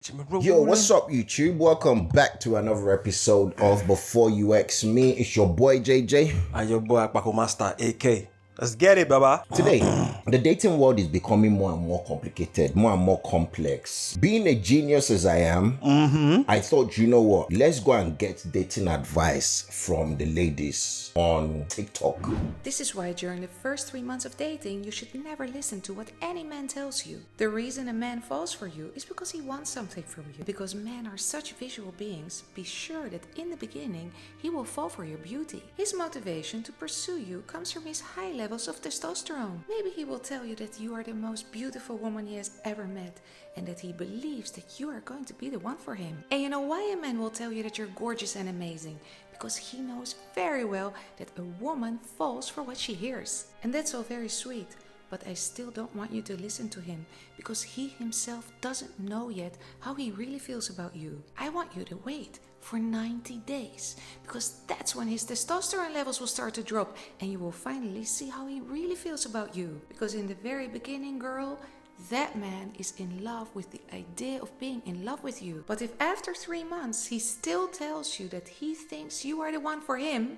Yo, what's up, YouTube? Welcome back to another episode of Before You X Me. It's your boy JJ. And your boy Akpako Master AK. Let's get it, baba. Today, the dating world is becoming more and more complicated, more and more complex. Being a genius as I am, I thought, you know what? Let's go and get dating advice from the ladies on TikTok. This is why during the first 3 months of dating, you should never listen to what any man tells you. The reason a man falls for you is because he wants something from you. Because men are such visual beings, be sure that in the beginning, he will fall for your beauty. His motivation to pursue you comes from his high levels of testosterone. Maybe he will tell you that you are the most beautiful woman he has ever met and that he believes that you are going to be the one for him. And you know why a man will tell you that you're gorgeous and amazing? Because he knows very well that a woman falls for what she hears. And that's all very sweet, but I still don't want you to listen to him because he himself doesn't know yet how he really feels about you. I want you to wait for 90 days because that's when his testosterone levels will start to drop and you will finally see how he really feels about you. Because in the very beginning, girl, that man is in love with the idea of being in love with you. But if after 3 months he still tells you that he thinks you are the one for him,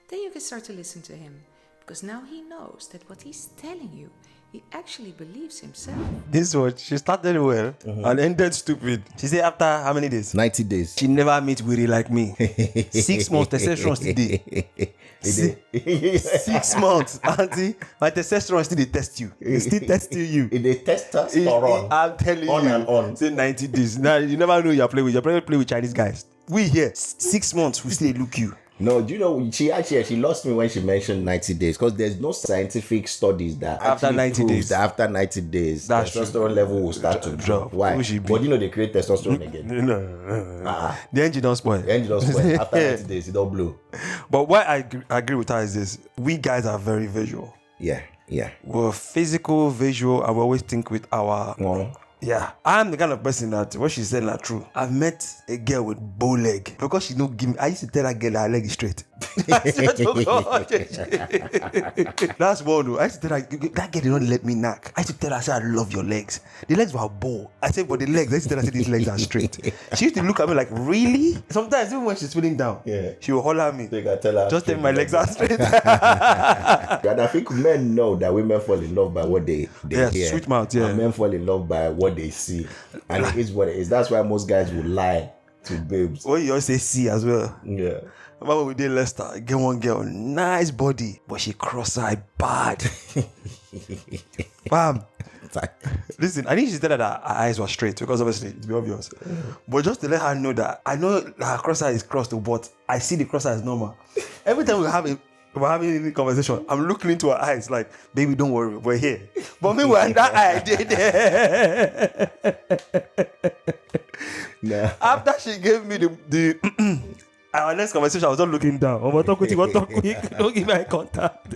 then you can start to listen to him. Because now he knows that what he's telling you, he actually believes himself. This one, she started well and ended stupid. She said after how many days? 90 days. She never meet Youre like me. 6 months testosterone still dey. 6 months, auntie. My testosterone still dey test you. It's still testing you. They testosterone. I'm telling you. On and on. Say 90 days. Now you never know you're playing with. You're probably playing with Chinese guys. We here 6 months. We still look you. No, do you know, she lost me when she mentioned 90 days because there's no scientific studies that After 90 days. that after 90 days, That's testosterone level will start to drop. Why? Who should be? But you know they create testosterone again. No. The engine don't spoil. The engine don't spoil. After 90 days, it don't blow. But why I agree with her is this. We guys are very visual. Yeah. We're physical, visual, and we always think with our... Yeah, I'm the kind of person that what she said is true. I've met a girl with bow leg because she don't give me. I used to tell that girl that her leg is straight. That's one though. I used to tell her that girl did not let me knock. I used to tell her, I said, I love your legs. The legs were bow. I said, but the legs. I used to tell her, I said, these legs are straight. She used to look at me like, really? Sometimes even when she's feeling down, she will holler at me. So you can tell her, just tell me my legs are straight. And I think men know that women fall in love by what they hear. Sweet mouth, yeah. And men fall in love by what they see. And it is what it is. That's why most guys will lie to babes. Well, you always say see as well. Yeah. Remember we did Leicester, get one girl, nice body, but she cross-eyed bad. Bam. Listen, I think she said that her eyes were straight because obviously, to be obvious. But just to let her know that I know that her cross-eye is crossed, but I see the cross-eye as normal. Every time we're having a conversation, I'm looking into her eyes like, baby, don't worry, we're here. But meanwhile, that eye did. Nah. After she gave me the our next conversation, I was not looking down. I'm talk quick. Don't give me eye contact.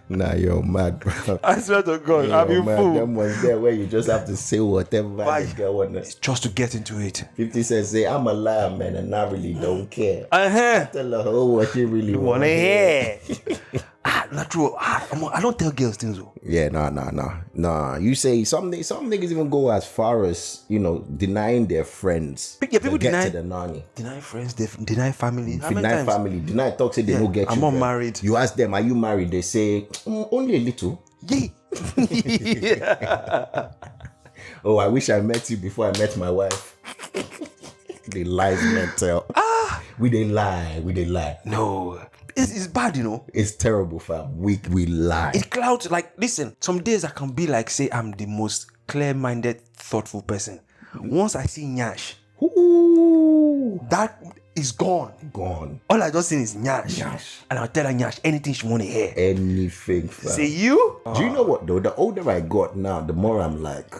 Nah, you're mad, bro. I swear to God, I'm in fool. Them ones there where you just have to say whatever the girl wants. Just to get into it. 50 Cent say, I'm a liar, man, and I really don't care. Tell her what she really wanna hear. Not true. I don't tell girls things though. Yeah, nah. You say some niggas even go as far as, denying their friends. Yeah, people get deny to the nanny. Deny friends, deny family. Deny family. Deny talk, say they don't get I'm you. not married. You ask them, are you married? They say, only a little. Yeah. Oh, I wish I met you before I met my wife. The lies men tell. We they lie. No. It's bad, It's terrible, fam. We lie. It clouds, listen, some days I can be like, say, I'm the most clear-minded, thoughtful person. Once I see Nyash, that is gone. All I just see is Nyash. And I'll tell her Nyash anything she want to hear. Anything, fam. Say you? Do you know what, though? The older I got now, the more I'm like,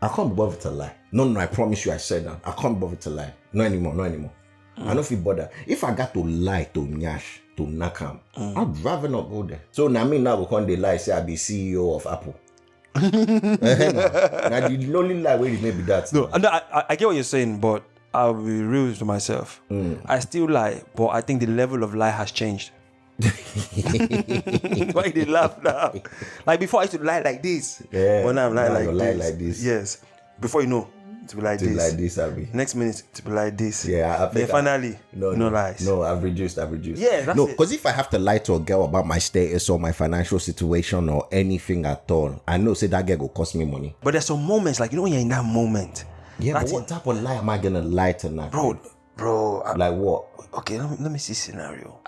I can't be bothered to lie. No, I promise you I said that. I can't be bothered to lie. No anymore. I don't feel bothered. If I got to lie to Nyash, to Nakam, I'd rather not go there. So now when they lie, say I be CEO of Apple. Now the only lie where it may be that. No, I get what you're saying, but I'll be real to myself. I still lie, but I think the level of lie has changed. Why they laugh now? Like before I used to lie like this. Yeah. When I'm lying like this. Yes. Before you know, to be like To this. like this, Abby. Next minute to be like this. Yeah, I Then think finally, no lies. No, I've reduced. Yeah, that's no, it. because if I have to lie to a girl about my status or my financial situation or anything at all, I know say that girl will cost me money. But there's some moments like, when you're in that moment. Yeah, that's but what type of lie am I gonna lie to now? Bro. Like what? Okay, let me see scenario.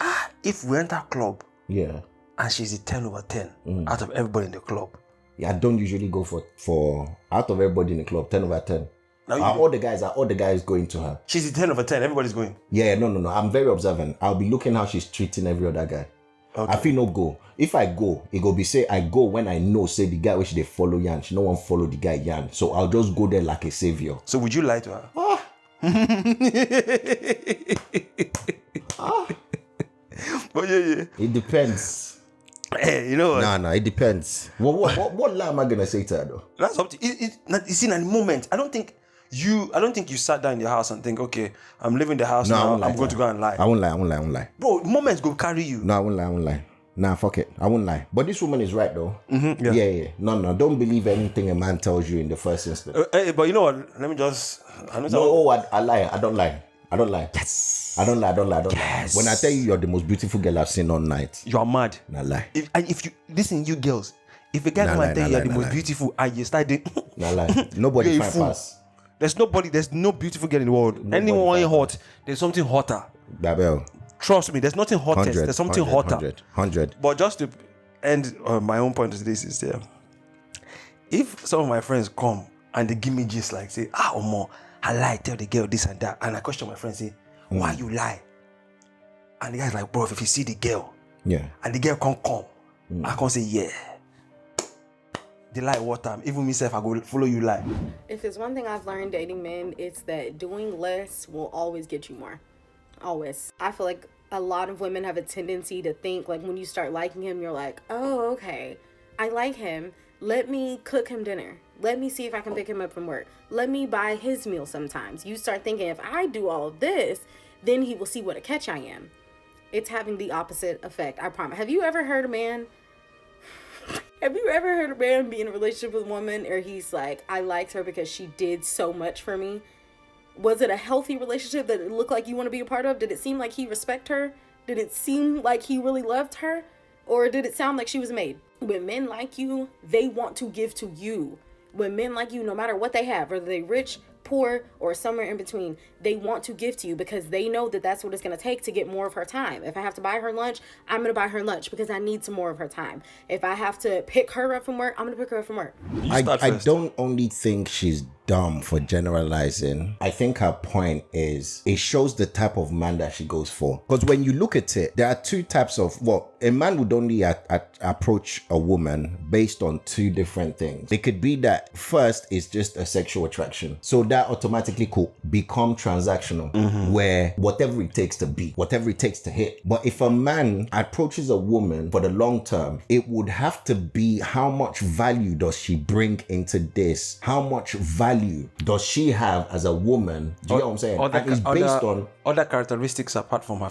If we enter club Yeah. and she's a 10 over 10 out of everybody in the club. Yeah, I don't usually go for out of everybody in the club, 10 over 10. Now Are all the guys going to her? She's a 10 over 10, everybody's going. Yeah, no. I'm very observant. I'll be looking how she's treating every other guy. Okay. I feel no go. If I go, it go be say I go when I know say the guy which they follow Yan. She no one follow the guy Yan. So I'll just go there like a savior. So would you lie to her? But yeah. It depends. Hey, you know what? No, it depends. What lie am I gonna say to her though? That's up to you see, in a moment. I don't think you sat down in your house and think, okay, I'm leaving the house now. I'm going to go and lie. I won't lie. Bro, moments go carry you. No, I won't lie. Nah, fuck it. I won't lie. But this woman is right though. Mm-hmm, Yeah. No. Don't believe anything a man tells you in the first instance. But you know what? Let me just. I lie. I don't lie. Yes. I don't lie. Yes. When I tell you you're the most beautiful girl I've seen all night. You are mad. Nah, lie. If you listen, you girls, if a guy come and tell you you're the most beautiful and you start dating, Nah, lie. Nobody you're a find fool. pass. There's no beautiful girl in the world. Anyone ain't hot, there's something hotter. Babel. Trust me, there's nothing hottest. There's something hotter. 100. But just to end my own point of this is if some of my friends come and they give me gist like say, Omo, I lie, tell the girl this and that, and I question my friend, say, why you lie? And the guy's like, bro, if you see the girl, Yeah. and the girl can't come, I can't say, yeah. They lie what time? Even myself, I go follow you lie. If there's one thing I've learned dating men, it's that doing less will always get you more. Always. I feel like a lot of women have a tendency to think like when you start liking him, you're like, oh, okay, I like him. Let me cook him dinner. Let me see if I can pick him up from work. Let me buy his meal sometimes. You start thinking if I do all of this, then he will see what a catch I am. It's having the opposite effect, I promise. Have you ever heard a man be in a relationship with a woman or he's like, I liked her because she did so much for me? Was it a healthy relationship that it looked like you want to be a part of? Did it seem like he respected her? Did it seem like he really loved her? Or did it sound like she was made? When men like you, they want to give to you. When men like you, no matter what they have, whether they rich, poor, or somewhere in between, they want to give to you because they know that that's what it's going to take to get more of her time. If I have to buy her lunch, I'm going to buy her lunch because I need some more of her time. If I have to pick her up from work, I'm going to pick her up from work. I don't only think she's dumb for generalizing. I think her point is it shows the type of man that she goes for. Because when you look at it, there are two types of, a man would only approach a woman based on two different things. It could be that first is just a sexual attraction. So that automatically could become transactional, where whatever it takes to be, whatever it takes to hit. But if a man approaches a woman for the long term, it would have to be how much value does she bring into this? How much value does she have as a woman? Do you get what I'm saying? And it's based on other characteristics apart from her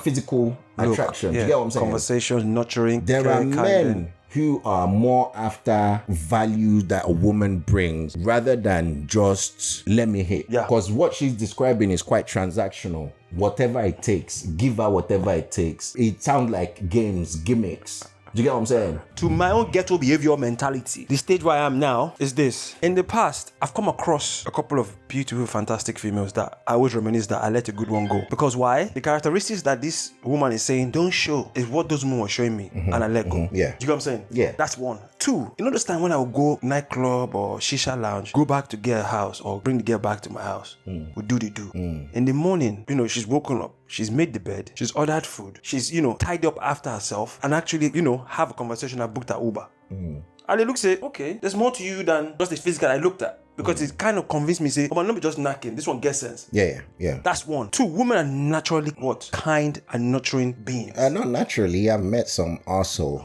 physical attraction. Yeah. Do you get what I'm saying? Conversation, nurturing. There are men who are more after value that a woman brings rather than just let me hit. Yeah. Because what she's describing is quite transactional. Whatever it takes, give her whatever it takes. It sounds like games, gimmicks. Do you get what I'm saying? To my own ghetto behavior mentality, the stage where I am now is this. In the past, I've come across a couple of beautiful, fantastic females that I always reminisce that I let a good one go. Because why? The characteristics that this woman is saying don't show is what those women were showing me, and I let go. Yeah. Do you get what I'm saying? Yeah. That's one. Two, you know this time when I would go nightclub or shisha lounge, go back to girl house or bring the girl back to my house, we do the do. In the morning, she's woken up, she's made the bed, she's ordered food, she's, tied up after herself and actually, have a conversation. I booked her Uber. And they look, say, okay, there's more to you than just the physical I looked at. Because it kind of convinced me, say, oh man, let me just knacking. This one gets sense. Yeah. That's one. Two, women are naturally what? Kind and nurturing beings. Not naturally. I've met some also.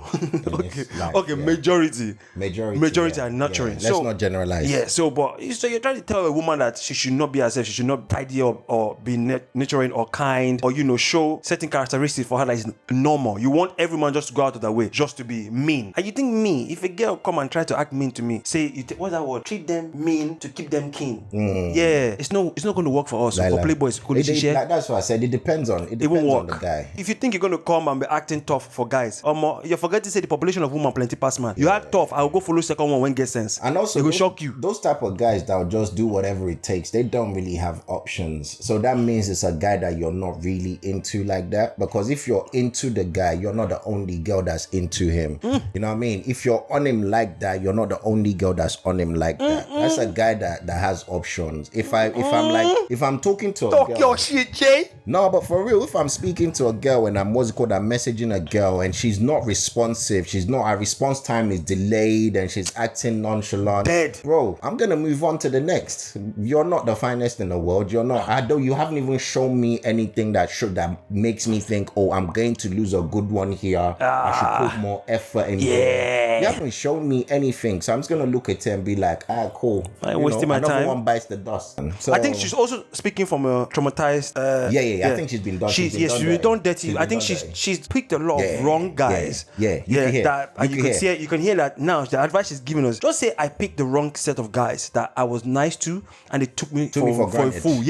Okay, majority are nurturing. Let's not generalize. Yeah, so you're trying to tell a woman that she should not be herself, she should not tidy up or be nurturing or kind or, show certain characteristics for her that is normal. You want every man just to go out of their way, just to be mean. And you think me, if a girl come and try to act mean to me, say, what's that word? Treat them mean kin to keep them kin. Yeah, it's not going to work for us. Like, For playboys, like, that's what I said. It depends on the guy. If you think you're going to come and be acting tough for guys, you forget to say the population of women plenty pass man. You act tough, I'll go follow second one when get sense. And also, it will shock you. Those type of guys that will just do whatever it takes, they don't really have options. So that means it's a guy that you're not really into like that. Because if you're into the guy, you're not the only girl that's into him. You know what I mean? If you're on him like that, you're not the only girl that's on him like that. That's a guy that has options. If I'm talking to a girl, talk your shit, Jay. No, but for real, if I'm speaking to a girl and I'm messaging a girl and she's not responsive, her response time is delayed and she's acting nonchalant, dead, bro, I'm gonna move on to the next. You're not the finest in the world. You're not. You haven't even shown me anything that makes me think, oh, I'm going to lose a good one here. I should put more effort in there. You haven't shown me anything, so I'm just gonna look at it and be like, cool. I ain't wasting my time. Another one bites the dust. So, I think she's also speaking from a traumatized. I think she's been done. She's been done dirty. I think she's picked a lot of wrong guys. You can hear that now. The advice she's giving us. Just say I picked the wrong set of guys that I was nice to, and they took me for a fool.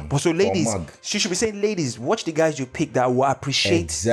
But so ladies, she should be saying, ladies, watch the guys you pick that will appreciate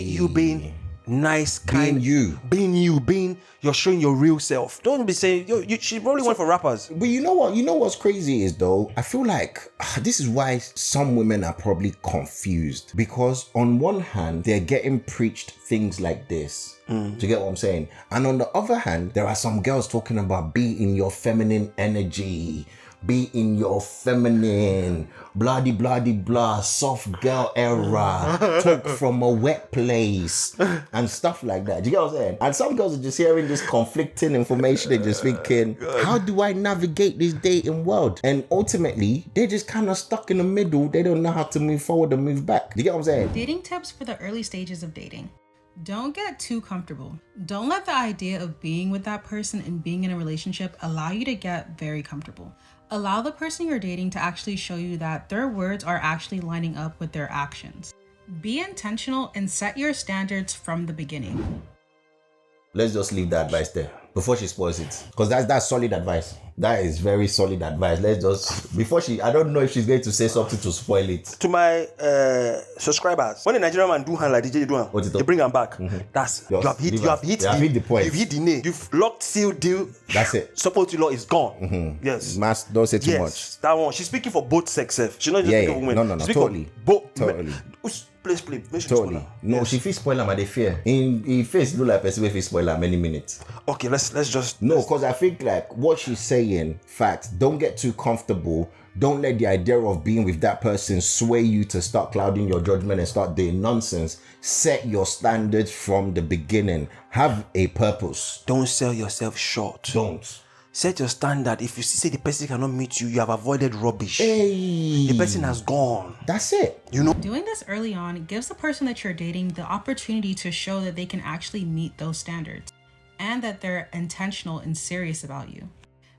you being nice, kind, you're showing your real self. Don't be saying she probably went for rappers. But you know what's crazy is though, I feel like this is why some women are probably confused, because on one hand they're getting preached things like this. Do you get what I'm saying? And on the other hand, there are some girls talking about be in your feminine energy, be in your feminine, blah de blah de blah, soft girl era, talk from a wet place, and stuff like that. Do you get what I'm saying? And some girls are just hearing this conflicting information and just thinking, how do I navigate this dating world? And ultimately, they're just kind of stuck in the middle. They don't know how to move forward and move back. Do you get what I'm saying? Dating tips for the early stages of dating. Don't get too comfortable. Don't let the idea of being with that person and being in a relationship allow you to get very comfortable. Allow the person you're dating to actually show you that their words are actually lining up with their actions. Be intentional and set your standards from the beginning. Let's just leave that advice there before she spoils it, because that's solid advice. That is very solid advice. Let's just I don't know if she's going to say something to spoil it. To my subscribers, when a Nigerian man do hand like DJ do, they bring him back. That's you have hit the point. You've hit the nail. You've locked, seal, deal. That's it. Support to law is gone. Yes. Don't say too much. That one. She's speaking for both sexes. She's not just speaking for women. No. Totally. Totally. Please. Totally. No, she feels spoiler, but they fear. In face look like person will spoiler many minutes. Okay, let's just because I think like what she's saying, fact, don't get too comfortable. Don't let the idea of being with that person sway you to start clouding your judgment and start doing nonsense. Set your standards from the beginning. Have a purpose. Don't sell yourself short. Don't. Set your standard. If you say the person cannot meet you, you have avoided rubbish. Hey. The person has gone. That's it. Doing this early on gives the person that you're dating the opportunity to show that they can actually meet those standards and that they're intentional and serious about you.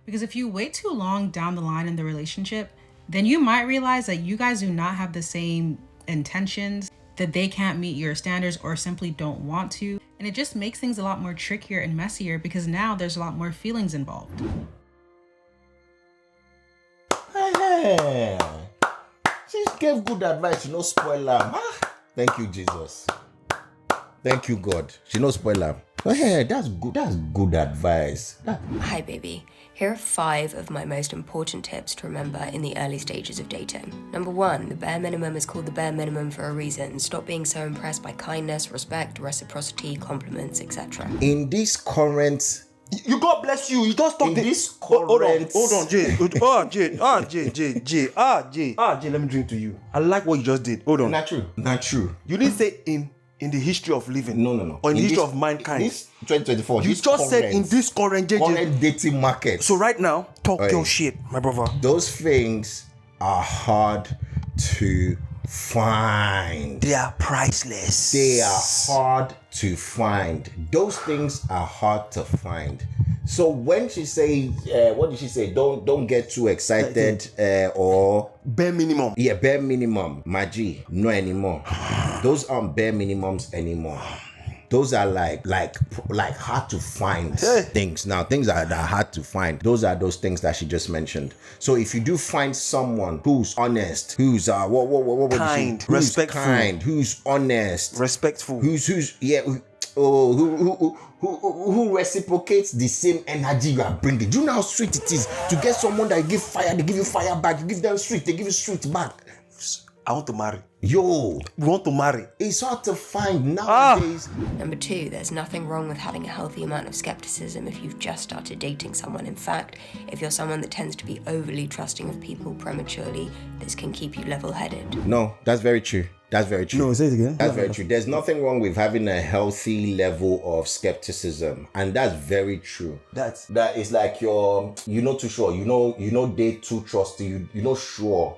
Because if you wait too long down the line in the relationship, then you might realize that you guys do not have the same intentions, that they can't meet your standards or simply don't want to. And it just makes things a lot more trickier and messier because now there's a lot more feelings involved. Hey, she gave good advice. No spoiler. Thank you, Jesus. Thank you, God. She no spoiler. Hey, that's good. That's good advice. Hi, baby. Here are 5 of my most important tips to remember in the early stages of dating. Number 1, the bare minimum is called the bare minimum for a reason. Stop being so impressed by kindness, respect, reciprocity, compliments, etc. In this current... You God bless you. You just talk this Hold on, Jay. Jay, let me drink to you. I like what you just did. Hold on. Not true. You didn't say in the history of living. No. Or in the history of mankind. This 2024. You just said in this current dating market. So right now, talk your shit, my brother. Those things are hard to find. They are priceless. They are hard to find. Those things are hard to find. So when she says, what did she say? Don't get too excited or bare minimum. Yeah, bare minimum. Maji, no anymore. Those aren't bare minimums anymore. Those are like hard to find things. Now, things that are hard to find. Those are those things that she just mentioned. So if you do find someone who's honest, who's kind, who's respectful, kind, who's honest, respectful, who reciprocates the same energy you are bringing. Do you know how sweet it is to get someone that give fire, they give you fire back. You give them sweet, they give you sweet back. I want to marry. Yo, we want to marry. It's hard to find nowadays. Number 2, there's nothing wrong with having a healthy amount of skepticism if you've just started dating someone. In fact, if you're someone that tends to be overly trusting of people prematurely, this can keep you level-headed. No, that's very true. That's very true. No, say it again. That's very true. There's nothing wrong with having a healthy level of skepticism, and that's very true. That is like you're not too sure. They too trusty. You're not sure.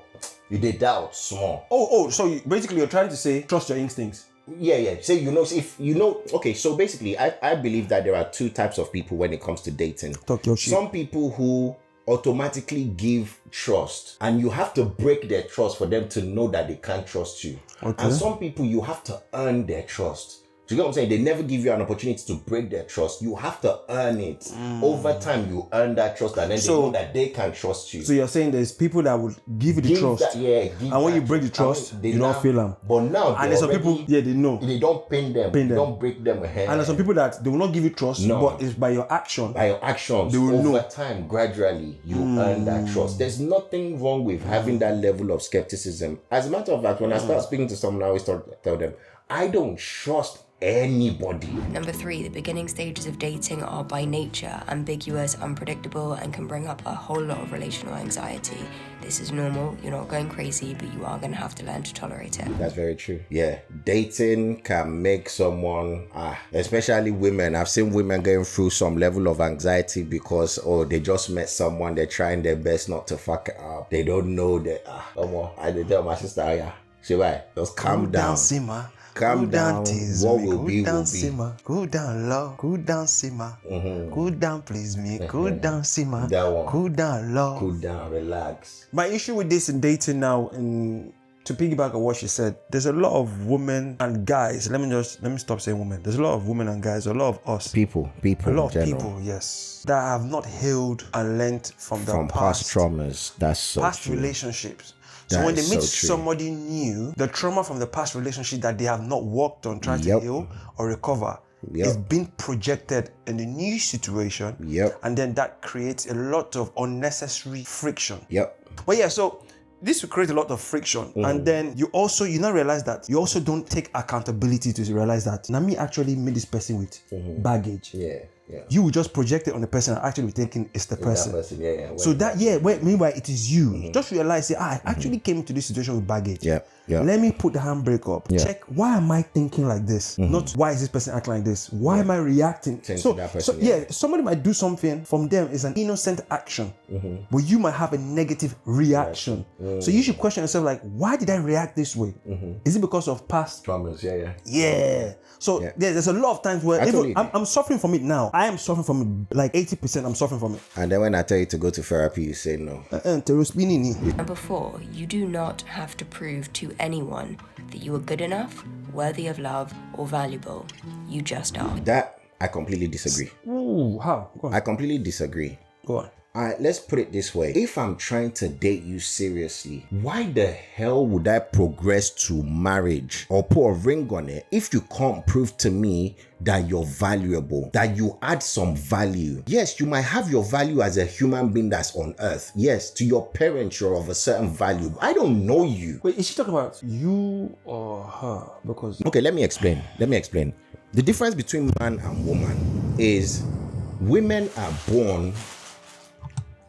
You did doubt small. So basically you're trying to say trust your instincts. Yeah. Say okay, so basically I believe that there are two types of people when it comes to dating. Talk your shit. Some people who automatically give trust, and you have to break their trust for them to know that they can't trust you. Okay. And some people you have to earn their trust. Do you get what I'm saying? They never give you an opportunity to break their trust. You have to earn it. Over time, you earn that trust, and then they know that they can trust you. So you're saying there's people that will give you the trust. And when you break the trust, you don't feel them. But now, and there's some people, they know. They don't pain them. They don't break them ahead. And there's some people that they will not give you trust, but it's by your action. By your actions. They will know. Over time, gradually, you earn that trust. There's nothing wrong with having that level of skepticism. As a matter of fact, when I start speaking to someone, I always tell them, I don't trust anybody. Number 3, the beginning stages of dating are by nature ambiguous, unpredictable, and can bring up a whole lot of relational anxiety. This is normal. You're not going crazy, but you are going to have to learn to tolerate it. That's very true. Yeah, dating can make someone, especially women. I've seen women going through some level of anxiety because they just met someone. They're trying their best not to fuck it up. They don't know that. I did tell my sister, just calm down. Simmer. Calm down. What will be, will be. Simmer. Cool down, love. Cool down, simmer. Cool down, please me. Cool down, simmer. That one. Cool down, love. Cool down, relax. My issue with this in dating now, to piggyback on what she said, there's a lot of women and guys. Let me stop saying women. There's a lot of women and guys, a lot of us. People. A lot of people, yes, that have not healed and learned from past traumas. That's so past true. Relationships. So when they meet somebody new, the trauma from the past relationship that they have not worked on, trying to heal or recover, is being projected in the new situation. And then that creates a lot of unnecessary friction. But yeah, so this will create a lot of friction. And then you now realize that you also don't take accountability to realize that Nami actually made this person with baggage. You will just project it on the person and actually thinking it's the person. Meanwhile it is you. Just realize, I actually came into this situation with baggage. Let me put the handbrake up. Check, why am I thinking like this? Not why is this person acting like this? Why am I reacting? Somebody might do something from them is an innocent action, but you might have a negative reaction. So you should question yourself, like, why did I react this way? Is it because of past traumas? So there's a lot of times where I'm suffering from it now. I am suffering from it, like 80% I'm suffering from it. And then when I tell you to go to therapy, you say no. Number 4, you do not have to prove to anyone that you are good enough, worthy of love, or valuable. You just are. That I completely disagree. Ooh, how? Go on. I completely disagree. Go on. All right, let's put it this way. If I'm trying to date you seriously, why the hell would I progress to marriage or put a ring on it if you can't prove to me that you're valuable, that you add some value? Yes, you might have your value as a human being that's on earth. Yes, to your parents, you're of a certain value. I don't know you. Wait, is she talking about you or her? Because... Okay, let me explain. The difference between man and woman is women are born...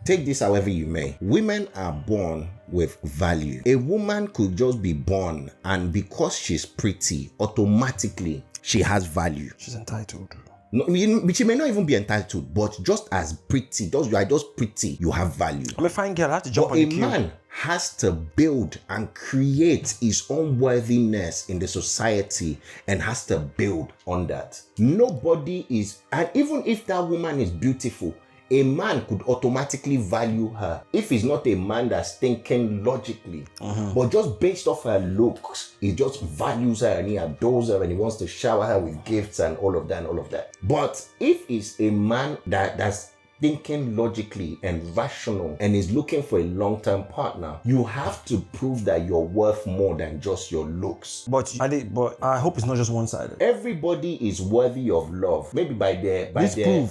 Take this however you may. Women are born with value. A woman could just be born, and because she's pretty, automatically she has value. She's entitled. No, she may not even be entitled, but just as pretty, you are just pretty, you have value. I'm a fine girl, I have to jump on the queue. A man has to build and create his own worthiness in the society and has to build on that. Nobody is, and even if that woman is beautiful, a man could automatically value her if he's not a man that's thinking logically, but just based off her looks, he just values her and he adores her and he wants to shower her with gifts and all of that. But if he's a man that's thinking logically and rational and is looking for a long-term partner, you have to prove that you're worth more than just your looks. But I hope it's not just one-sided. Everybody is worthy of love, maybe by their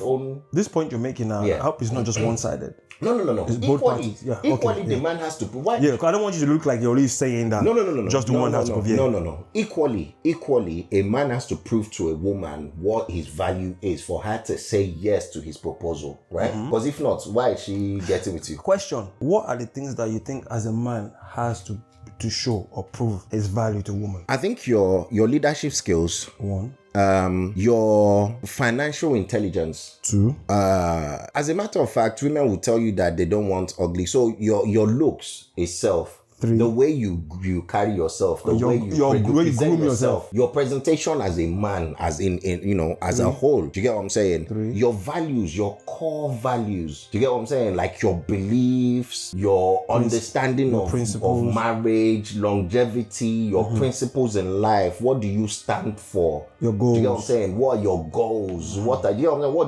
own. This point you're making now, I hope it's not just one-sided. No. It's both parties. Yeah. Equally, the man has to provide. Yeah, because I don't want you to look like you're always saying that. No. Just the one has to prove. Yeah. No. Equally, a man has to prove to a woman what his value is for her to say yes to his proposal, right? Because if not, why is she getting with you? Question: what are the things that you think as a man has to show or prove his value to a woman? I think your leadership skills. 1. Your financial intelligence. 2. As a matter of fact, women will tell you that they don't want ugly. So your looks itself. 3. The way you carry yourself, the way you present yourself, your presentation as a man, as in as 3. A whole. Do you get what I'm saying? 3. Your values, your core values. Do you get what I'm saying? Like your beliefs, your understanding of marriage, longevity, your principles in life. What do you stand for? Your goals. Do you get what I'm saying? What are your goals? What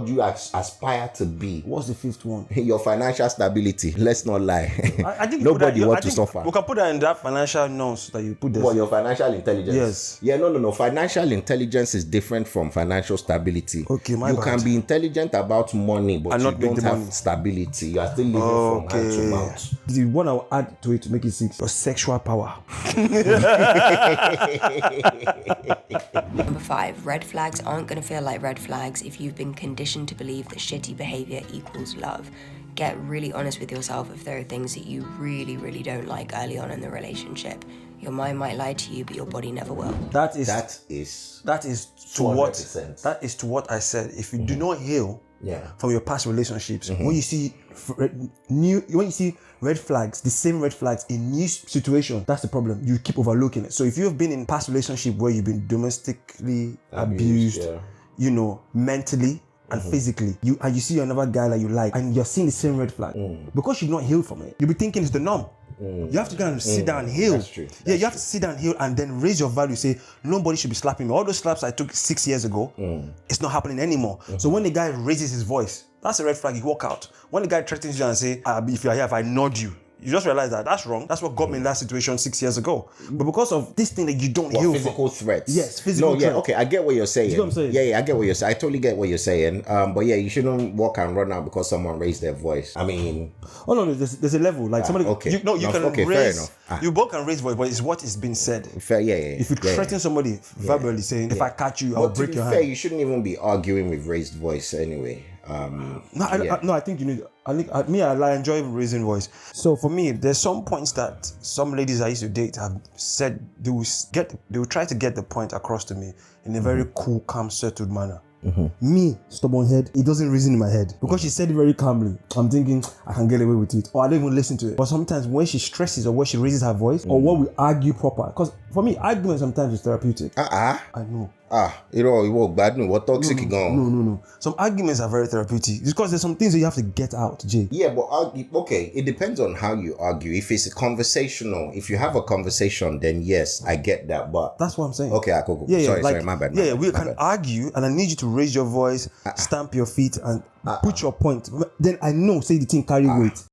do you aspire to be? What's the 5th one? Your financial stability. Let's not lie. I think nobody wants to suffer. We can put that in that financial nonce that you put there. What, your financial intelligence? Yes. Yeah, no. Financial intelligence is different from financial stability. Okay, you bad. Can be intelligent about money, but you don't have stability. You are still living from hand to mouth. The one I will add to it to make it 6, your sexual power. Number 5, red flags aren't going to feel like red flags if you've been conditioned to believe that shitty behavior equals love. Get really honest with yourself if there are things that you really, really don't like early on in the relationship. Your mind might lie to you, but your body never will. That is to 200%. That is to what I said. If you do not heal from your past relationships, when you see red flags, the same red flags in new situations, that's the problem. You keep overlooking it. So if you've been in past relationship where you've been domestically abused, mentally and physically, you see another guy that you like and you're seeing the same red flag, because you've not healed from it, you'll be thinking it's the norm. You have to go and sit down and heal. That's true. You have to sit down and heal and then raise your value. Say, nobody should be slapping me. All those slaps I took 6 years ago, it's not happening anymore. So when the guy raises his voice, that's a red flag. You walk out. When the guy threatens you and say, if you're here, if I nod you, you just realize that that's wrong. That's what got me in that situation 6 years ago. But because of this thing that you don't heal physical threats. Yes, physical threats. Okay, I get what you're saying. You know what I'm saying? Yeah, I get what you're saying. I totally get what you're saying. But yeah, you shouldn't walk and run out because someone raised their voice. I mean... Oh, no, there's a level. Like somebody... Okay. You can raise... Fair enough. You both can raise voice, but it's what is being said. Fair, yeah. If you threaten somebody verbally saying, if I catch you, I'll break your hand. Fair, you shouldn't even be arguing with raised voice anyway. I think you need... I enjoy raising voice. So for me, there's some points that some ladies I used to date have said they will try to get the point across to me in a very cool, calm, settled manner. Me, stubborn head, it doesn't reason in my head. Because she said it very calmly, I'm thinking I can get away with it, or I don't even listen to it. But sometimes when she stresses or when she raises her voice, or when we argue proper, because for me, argument sometimes is therapeutic. I know. What toxic No. Some arguments are very therapeutic because there's some things that you have to get out, Jay. Yeah, but okay, it depends on how you argue. If it's conversational, if you have a conversation, then yes, I get that. But that's what I'm saying. Okay, cool. Sorry, my bad. We can argue, and I need you to raise your voice, stamp your feet, and put your point. Then I know, say the thing carry weight.